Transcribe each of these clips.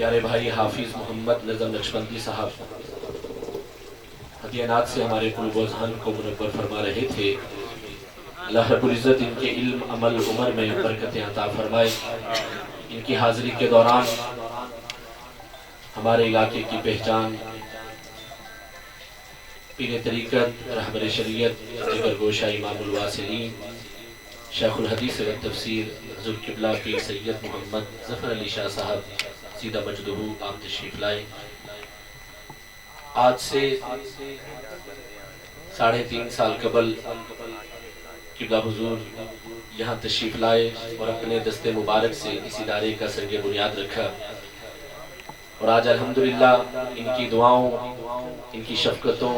پیارے بھائی حافظ محمد نظم نقشبندی صاحب ہدیہ نات سے ہمارے قلوب و ذہن کو منور فرما رہے تھے۔ اللہ رب العزت ان کے علم عمل عمر میں برکتیں عطا فرمائے۔ ان کی حاضری کے دوران ہمارے علاقے کی پہچان پیر طریقت رہبر شریعت جگر گوشہ امام الواصلین شیخ الحدیث و تفسیر حضور قبلہ پیر سید محمد ظفر علی شاہ صاحب سیدہ مجدہ آپ تشریف لائے۔ آج سے 3.5 سال قبل قبلہ حضور یہاں تشریف لائے اور اپنے دست مبارک سے اس ادارے کا سنگ بنیاد رکھا، اور آج الحمدللہ ان کی دعاؤں، ان کی شفقتوں،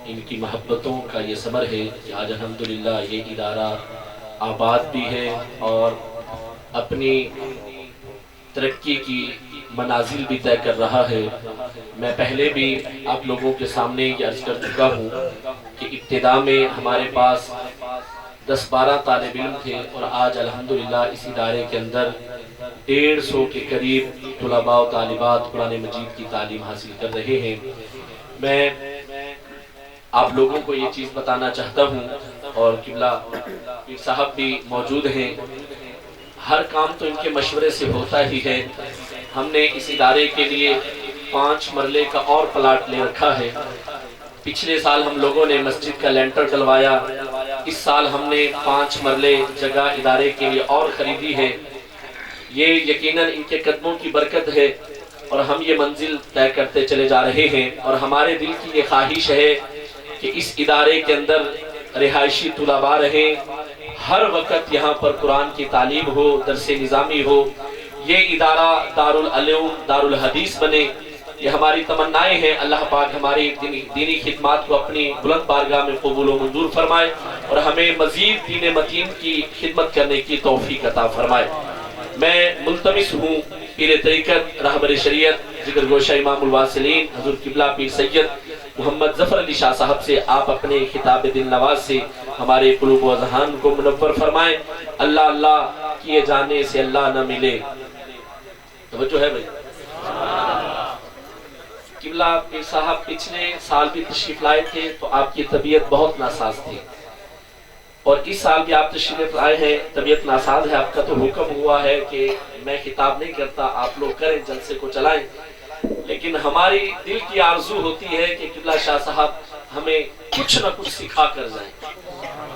ان کی محبتوں کا یہ ثمر ہے کہ آج الحمدللہ یہ ادارہ آباد بھی ہے اور اپنی ترقی کی منازل بھی طے کر رہا ہے۔ میں پہلے بھی آپ لوگوں کے سامنے یہ عرض کر چکا ہوں کہ ابتدا میں ہمارے پاس 10-12 طالب علم تھے، اور آج الحمدللہ اس ادارے کے اندر 150 کے قریب طلباء و طالبات قرآن مجید کی تعلیم حاصل کر رہے ہیں۔ میں آپ لوگوں کو یہ چیز بتانا چاہتا ہوں، اور قبلہ پیر صاحب بھی موجود ہیں، ہر کام تو ان کے مشورے سے ہوتا ہی ہے۔ ہم نے اس ادارے کے لیے 5 مرلے کا اور پلاٹ لے رکھا ہے۔ پچھلے سال ہم لوگوں نے مسجد کا لینٹر ڈلوایا، اس سال ہم نے 5 مرلے جگہ ادارے کے لیے اور خریدی ہے۔ یہ یقیناً ان کے قدموں کی برکت ہے، اور ہم یہ منزل طے کرتے چلے جا رہے ہیں، اور ہمارے دل کی یہ خواہش ہے کہ اس ادارے کے اندر رہائشی طلباء رہیں، ہر وقت یہاں پر قرآن کی تعلیم ہو، درس نظامی ہو، یہ ادارہ دارالعلوم دارالحدیث بنے۔ یہ ہماری تمنائیں ہیں۔ اللہ پاک ہماری دینی خدمات کو اپنی بلند بارگاہ میں قبول و منظور فرمائے، اور ہمیں مزید دین متین کی خدمت کرنے کی توفیق عطا فرمائے۔ میں ملتمس ہوں پیر طریقت رہبر شریعت جگر گوشہ امام الواصلین حضور قبلہ پیر سید محمد ظفر علی شاہ صاحب سے آپ اپنے خطاب دل نواز سے ہمارے قلوب و ذہان کو منور فرمائیں۔ اللہ اللہ کیے جانے سے اللہ نہ ملے۔ توجہ ہے بھائی؟ قبلہ پیر صاحب پچھلے سال بھی تشریف لائے تھے تو آپ کی طبیعت بہت ناساز تھی، اور اس سال بھی آپ تشریف لائے ہیں، طبیعت ناساز ہے۔ آپ کا تو حکم ہوا ہے کہ میں خطاب نہیں کرتا، آپ لوگ کریں، جلسے کو چلائیں، لیکن ہماری دل کی آرزو ہوتی ہے کہ قبلہ شاہ صاحب ہمیں کچھ نہ کچھ سکھا کر جائیں۔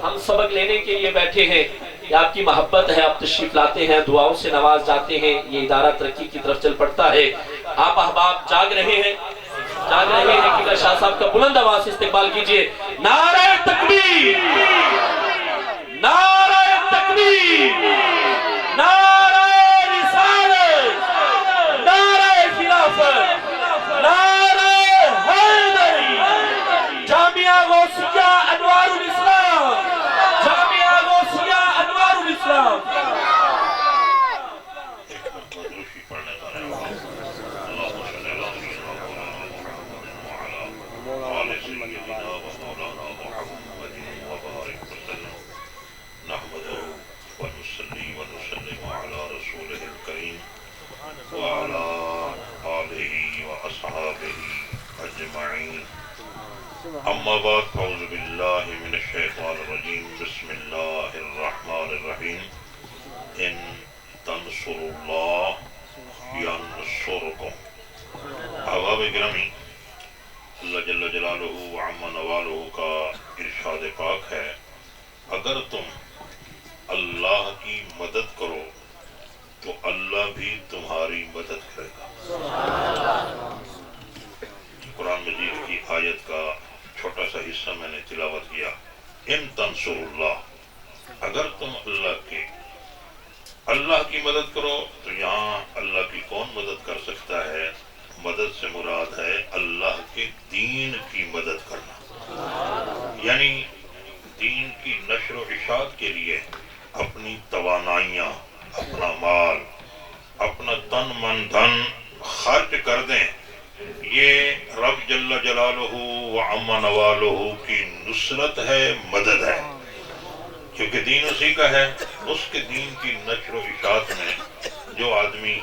ہم سبق لینے کے لیے بیٹھے ہیں، یہ آپ کی محبت ہے، آپ تشریف لاتے ہیں، دعاؤں سے نواز جاتے ہیں، یہ ادارہ ترقی کی طرف چل پڑتا ہے۔ آپ احباب جاگ رہے ہیں، قبلہ شاہ صاحب کا بلند آواز سے استقبال کیجئے۔ نعرہ تکبیر، نعرہ تکبیر، نعرہ رسالت، نعرہ خلافت، نعرہ حیدری، جامعہ غوثیہ انوار الاسلام، جامعہ غوثیہ انوار الاسلام۔ اما بعد اعوذ باللہ من الشیطان الرجیم بسم اللہ الرحمن الرحیم ان تنصروا اللہ ینصرکم۔ احباب گرامی، اللہ جل جلالہ وعم نوالہ کا ارشاد پاک ہے، اگر تم اللہ کی مدد کرو تو اللہ بھی تمہاری مدد کرے گا۔ قرآن مجید کی آیت کا چھوٹا سا حصہ میں نے تلاوت کیا۔ ان تنصر اللہ، اگر تم اللہ کی مدد کرو تو یہاں اللہ کی کون مدد کر سکتا ہے؟ مدد سے مراد ہے اللہ کے دین کی مدد کرنا، یعنی دین کی نشر و اشاعت کے لیے اپنی توانائیاں، اپنا مال، اپنا تن من دھن خرچ کر دیں۔ یہ رب جل جلالہ وعم نوالہ کی نصرت ہے، مدد ہے، کیونکہ دین اسی کا ہے۔ اس کے دین کی نشر و اشاعت میں جو آدمی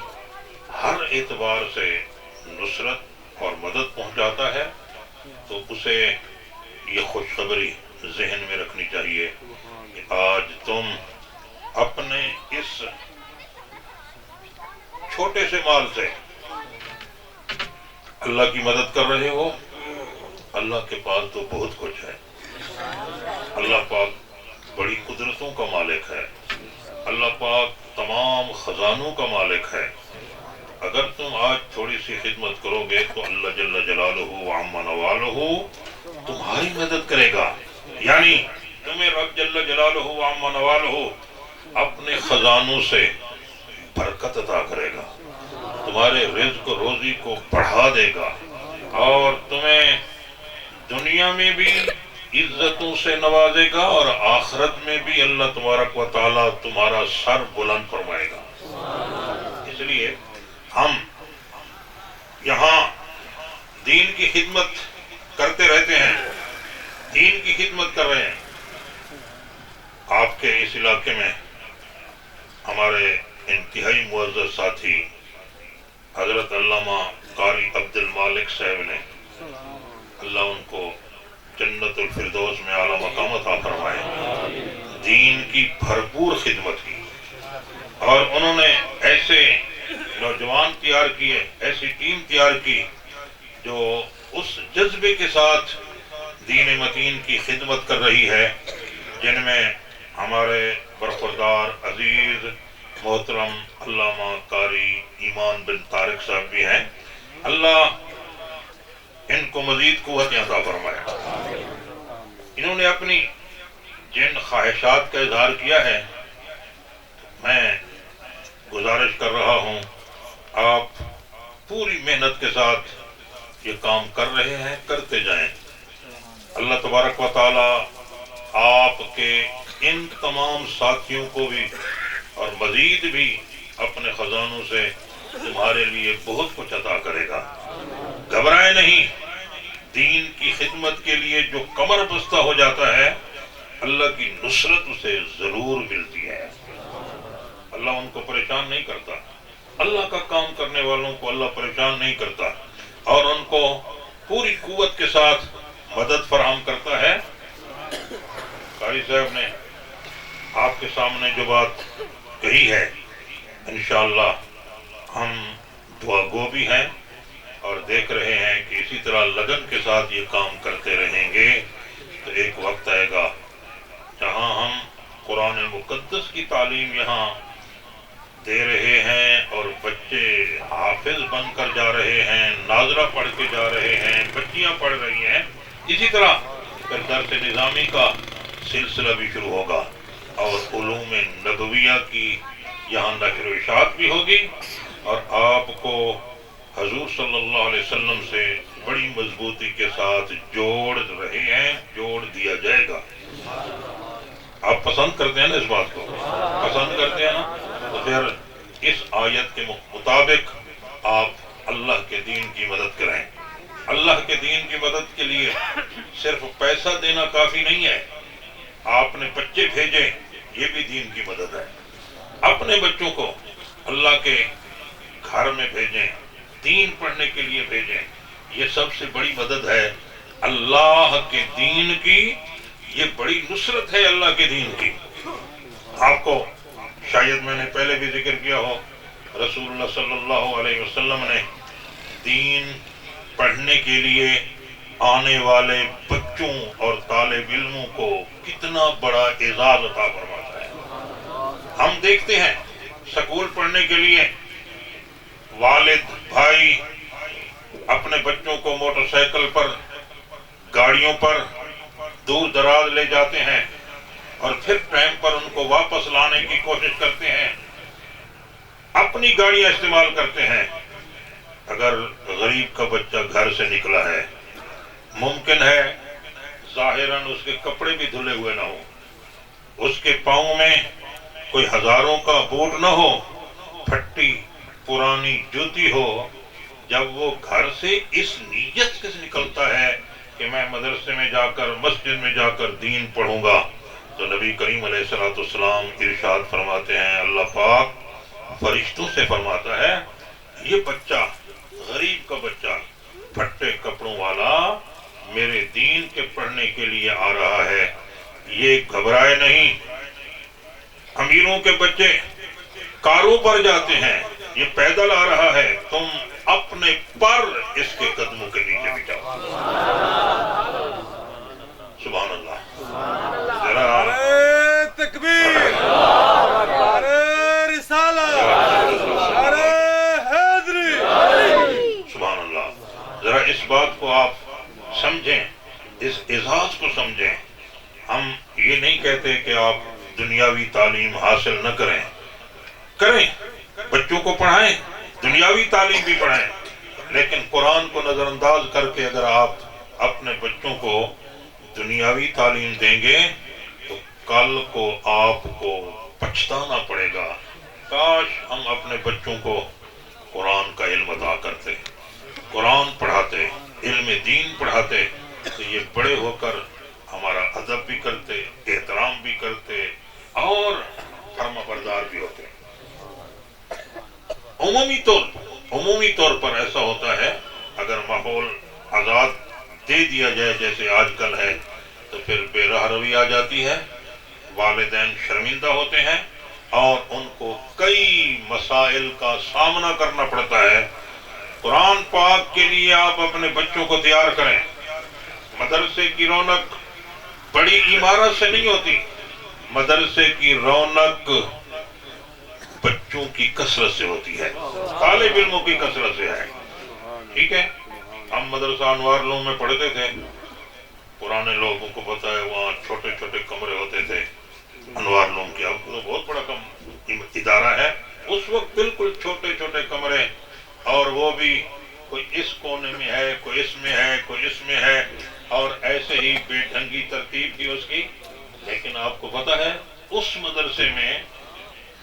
ہر اعتبار سے نصرت اور مدد پہنچاتا ہے، تو اسے یہ خوشخبری ذہن میں رکھنی چاہیے کہ آج تم اپنے اس چھوٹے سے مال سے اللہ کی مدد کر رہے ہو۔ اللہ کے پاس تو بہت کچھ ہے، اللہ پاک بڑی قدرتوں کا مالک ہے، اللہ پاک تمام خزانوں کا مالک ہے۔ اگر تم آج تھوڑی سی خدمت کرو گے تو اللہ جل جلالہ وعم نوالہ تمہاری مدد کرے گا، یعنی تمہیں رب جل جلالہ وعم نوالہ اپنے خزانوں سے برکت عطا کرے گا، تمہارے رزق روزی کو بڑھا دے گا، اور تمہیں دنیا میں بھی عزتوں سے نوازے گا، اور آخرت میں بھی اللہ تبارک و تعالی تمہارا سر بلند فرمائے گا۔ اس لیے ہم یہاں دین کی خدمت کرتے رہتے ہیں، دین کی خدمت کر رہے ہیں۔ آپ کے اس علاقے میں ہمارے انتہائی معزز ساتھی حضرت علامہ قاری عبد المالک صاحب نے، اللہ ان کو جنت الفردوس میں اعلیٰ مقام عطا فرمائے، دین کی بھرپور خدمت کی، اور انہوں نے ایسے نوجوان تیار کیے، ایسی ٹیم تیار کی جو اس جذبے کے ساتھ دین متین کی خدمت کر رہی ہے، جن میں ہمارے برخوردار عزیز محترم علامہ قاری ایمان بن طارق صاحب بھی ہیں۔ اللہ ان کو مزید قوت عطا فرمائے۔ انہوں نے اپنی جن خواہشات کا اظہار کیا ہے، میں گزارش کر رہا ہوں آپ پوری محنت کے ساتھ یہ کام کر رہے ہیں، کرتے جائیں۔ اللہ تبارک و تعالی آپ کے ان تمام ساتھیوں کو بھی اور مزید بھی اپنے خزانوں سے تمہارے لیے بہت کچھ عطا کرے گا۔ گھبرائے نہیں، دین کی خدمت کے لیے جو کمر بستہ ہو جاتا ہے، اللہ کی نصرت اسے ضرور ملتی ہے۔ اللہ ان کو پریشان نہیں کرتا، اللہ کا کام کرنے والوں کو اللہ پریشان نہیں کرتا، اور ان کو پوری قوت کے ساتھ مدد فراہم کرتا ہے۔ قاری صاحب نے آپ کے سامنے جو بات کہی ہے، انشاءاللہ ہم دعا گو بھی ہیں اور دیکھ رہے ہیں کہ اسی طرح لگن کے ساتھ یہ کام کرتے رہیں گے تو ایک وقت آئے گا جہاں ہم قرآن مقدس کی تعلیم یہاں دے رہے ہیں اور بچے حافظ بن کر جا رہے ہیں، ناظرہ پڑھ کے جا رہے ہیں، بچیاں پڑھ رہی ہیں، اسی طرح پھر درس نظامی کا سلسلہ بھی شروع ہوگا، اور علوم نبویہ کی یہاں نشر و اشاعت بھی ہوگی، اور آپ کو حضور صلی اللہ علیہ وسلم سے بڑی مضبوطی کے ساتھ جوڑ رہے ہیں، جوڑ دیا جائے گا۔ آپ پسند کرتے ہیں نا اس بات کو؟ پسند کرتے ہیں نا؟ تو پھر اس آیت کے مطابق آپ اللہ کے دین کی مدد کریں۔ اللہ کے دین کی مدد کے لیے صرف پیسہ دینا کافی نہیں ہے، آپ نے بچے بھیجے، یہ بھی دین کی مدد ہے۔ اپنے بچوں کو اللہ کے گھر میں بھیجیں، دین پڑھنے کے لیے بھیجیں، یہ سب سے بڑی مدد ہے اللہ کے دین کی، یہ بڑی نصرت ہے اللہ کے دین کی۔ آپ کو شاید میں نے پہلے بھی ذکر کیا ہو، رسول اللہ صلی اللہ علیہ وسلم نے دین پڑھنے کے لیے آنے والے بچوں اور طالب علموں کو کتنا بڑا اعزاز عطا فرماتا ہے۔ ہم دیکھتے ہیں سکول پڑھنے کے لیے والد بھائی اپنے بچوں کو موٹر سائیکل پر، گاڑیوں پر دور دراز لے جاتے ہیں، اور پھر ٹائم پر ان کو واپس لانے کی کوشش کرتے ہیں، اپنی گاڑیاں استعمال کرتے ہیں۔ اگر غریب کا بچہ گھر سے نکلا ہے، ممکن ہے ظاہراً اس کے کپڑے بھی دھلے ہوئے نہ ہوں، اس کے پاؤں میں کوئی ہزاروں کا بوٹ نہ ہو، پھٹی پرانی جوتی ہو، جب وہ گھر سے اس نیت سے نکلتا ہے کہ میں مدرسے میں جا کر، مسجد میں جا کر دین پڑھوں گا، تو نبی کریم علیہ السلام ارشاد فرماتے ہیں، اللہ پاک فرشتوں سے فرماتا ہے یہ بچہ غریب کا بچہ پھٹے کپڑوں والا میرے دین کے پڑھنے کے لیے آ رہا ہے، یہ گھبرائے نہیں۔ امیروں کے بچے کاروں پر جاتے ہیں، یہ پیدل آ رہا ہے، تم اپنے پر اس کے قدموں کے نیچے بچاؤ۔ سبحان اللہ۔ ذرا تکبیر، رسالت، حیدری۔ سبحان اللہ۔ ذرا اس بات کو آپ سمجھیں، اس اعزاز کو سمجھیں۔ ہم یہ نہیں کہتے کہ آپ دنیاوی تعلیم حاصل نہ کریں، کریں، بچوں کو پڑھائیں، دنیاوی تعلیم بھی پڑھائیں، لیکن قرآن کو نظر انداز کر کے اگر آپ اپنے بچوں کو دنیاوی تعلیم دیں گے تو کل کو آپ کو پچھتانا پڑے گا۔ کاش ہم اپنے بچوں کو قرآن کا علم عطا کرتے، قرآن پڑھاتے، علم دین پڑھاتے، تو یہ بڑے ہو کر ہمارا ادب بھی کرتے، احترام بھی کرتے اور فرما بردار بھی ہوتے۔ عمومی طور پر ایسا ہوتا ہے، اگر ماحول آزاد دے دیا جائے جیسے آج کل ہے تو پھر بے راہ روی آ جاتی ہے، والدین شرمندہ ہوتے ہیں اور ان کو کئی مسائل کا سامنا کرنا پڑتا ہے۔ قرآن پاک کے لیے آپ اپنے بچوں کو تیار کریں۔ مدرسے کی رونق بڑی عمارت سے نہیں ہوتی، مدرسے کی رونق بچوں کی کثرت سے ہوتی ہے، طالب علموں کی کثرت سے ہے۔ ٹھیک ہے، ہم مدرسہ انوار علوم میں پڑھتے تھے، پرانے لوگوں کو پتہ ہے وہاں چھوٹے چھوٹے کمرے ہوتے تھے انوار علوم کے، اب تو بہت بڑا ادارہ ہے، اس وقت بالکل چھوٹے چھوٹے کمرے، اور وہ بھی کوئی اس کونے میں ہے، کوئی اس میں ہے، کوئی اس میں ہے، اور ایسے ہی بے ڈھنگی ترتیب تھی اس کی۔ لیکن آپ کو پتہ ہے اس مدرسے میں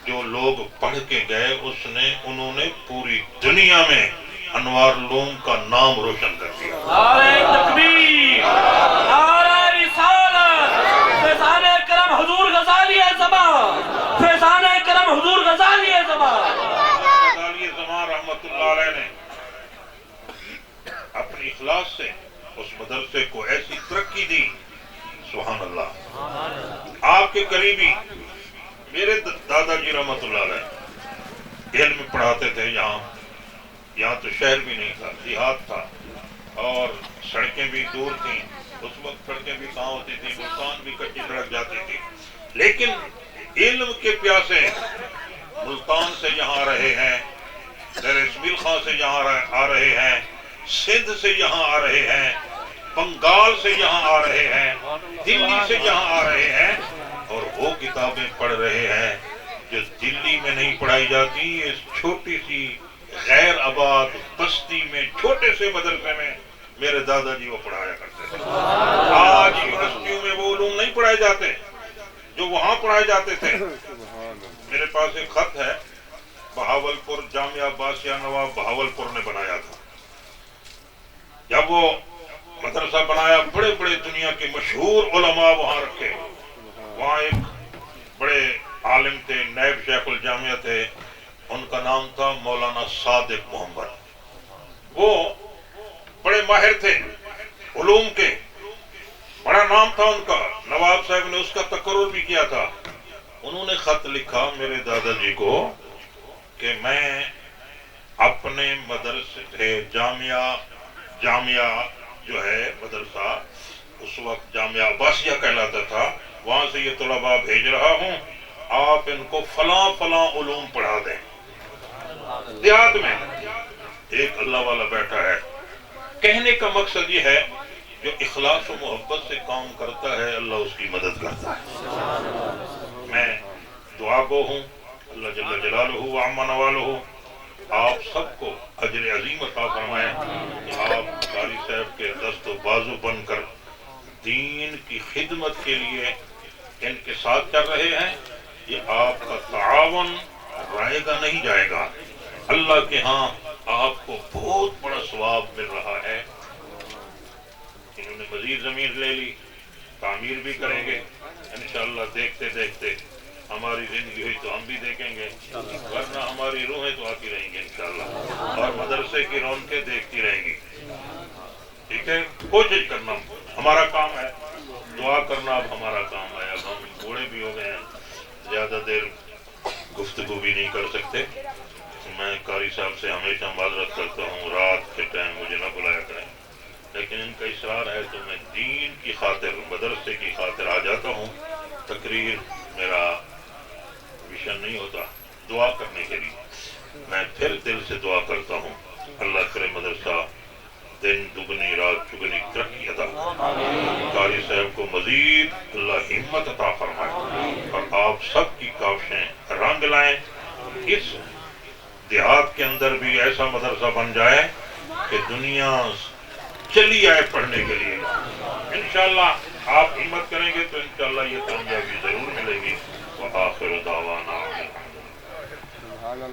جو لوگ پڑھ کے گئے انہوں نے پوری دنیا میں انوار علوم کا نام روشن کر دیا۔ نعرہ تکبیر، نعرہ رسالت، فیضان کرم حضور غزالی زمان، فیضان کرم حضور غزالی زمان۔ غزالی زمان رحمت اللہ علیہ نے اپنی اخلاص سے اس مدرسے کو ایسی ترقی دی، سبحان اللہ۔ آپ کے قریبی میرے دادا جی رحمت اللہ علیہ علم پڑھاتے تھے، یہاں تو شہر بھی نہیں تھا، دیہات تھا، اور سڑکیں بھی دور تھیں، اس وقت سڑکیں بھی کہاں ہوتی تھی، ملتان بھی کچی سڑک جاتی تھی، لیکن علم کے پیاسے ملتان سے یہاں رہے ہیں، دیر اسمیل خان سے یہاں آ رہے ہیں، سندھ سے یہاں آ رہے ہیں، بنگال سے یہاں آ رہے ہیں، دلی سے یہاں آ رہے ہیں، اور وہ کتابیں پڑھ رہے ہیں جو دلی میں نہیں پڑھائی جاتی۔ اس چھوٹی سی غیر آباد بستی میں چھوٹے سے مدرسے میں میرے دادا جی وہ پڑھایا کرتے تھے۔ آج یونیورسٹیوں میں وہ علوم نہیں پڑھائے جاتے جو وہاں پڑھائے جاتے تھے۔ میرے پاس ایک خط ہے، بہاولپور جامعہ عباسیہ نواب بہاولپور نے بنایا تھا۔ جب وہ مدرسہ بنایا، بڑے بڑے دنیا کے مشہور علماء وہاں رکھے۔ وہاں ایک بڑے عالم تھے، نائب شیخ الجامعہ تھے، ان کا نام تھا مولانا صادق محمد۔ وہ بڑے ماہر تھے علوم کے، بڑا نام تھا ان کا، نواب صاحب نے اس کا تقرر بھی کیا تھا۔ انہوں نے خط لکھا میرے دادا جی کو کہ میں اپنے مدرسے جامعہ جو ہے مدرسہ، اس وقت جامعہ عباسیہ کہلاتا تھا، وہاں سے یہ طلباء بھیج رہا ہوں، آپ ان کو فلاں فلاں علوم پڑھا دیں۔ دیہات میں ایک اللہ والا بیٹھا ہے، کہنے کا مقصد یہ ہے جو اخلاص و محبت سے کام کرتا ہے اللہ اس کی مدد کرتا ہے۔ میں دعا گو ہوں، اللہ جل جلالہ و عم نوالہ آپ سب کو اجر عظیم عطا فرمائے کہ آپ قاری صاحب کے دست و بازو بن کر دین کی خدمت کے لیے ان کے ساتھ چل رہے ہیں۔ یہ آپ کا تعاون رہے گا نہیں جائے گا، اللہ کے ہاں آپ کو بہت بڑا ثواب مل رہا ہے۔ انہوں نے مزید زمین لے لی، تعمیر بھی کریں گے انشاءاللہ۔ دیکھتے دیکھتے ہماری زندگی ہوئی تو ہم بھی دیکھیں گے، ورنہ ہماری روحیں تو آتی رہیں گے انشاءاللہ۔ اور مدرسے کی رونقیں دیکھتی رہیں گی. ٹھیک ہے, کوشش کرنا ہمارا کام ہے, دعا کرنا اب ہمارا کام ہے. اب ہم بوڑھے بھی ہو گئے ہیں, زیادہ دیر گفتگو بھی نہیں کر سکتے. میں قاری صاحب سے ہمیشہ معذرت کرتا ہوں, رات کے ٹائم مجھے نہ بلایا کریں, لیکن ان کا اصرار ہے تو میں دین کی خاطر, مدرسے کی خاطر آ جاتا ہوں. تقریر میرا ویژن نہیں ہوتا, دعا کرنے کے لیے. میں پھر دل سے دعا کرتا ہوں, اللہ کرے مدرسہ دن دگنی رات چگنی ترقی عطا, قاری صاحب کو مزید اللہ ہمت عطا فرمائے, اور آپ سب کی کاوشیں رنگ لائیں. اس دیہات کے اندر بھی ایسا مدرسہ بن جائے کہ دنیا چلی آئے پڑھنے کے لیے. انشاءاللہ آپ ہمت کریں گے تو انشاءاللہ یہ کامیابی ضرور ملے گی. وآخر دعوانا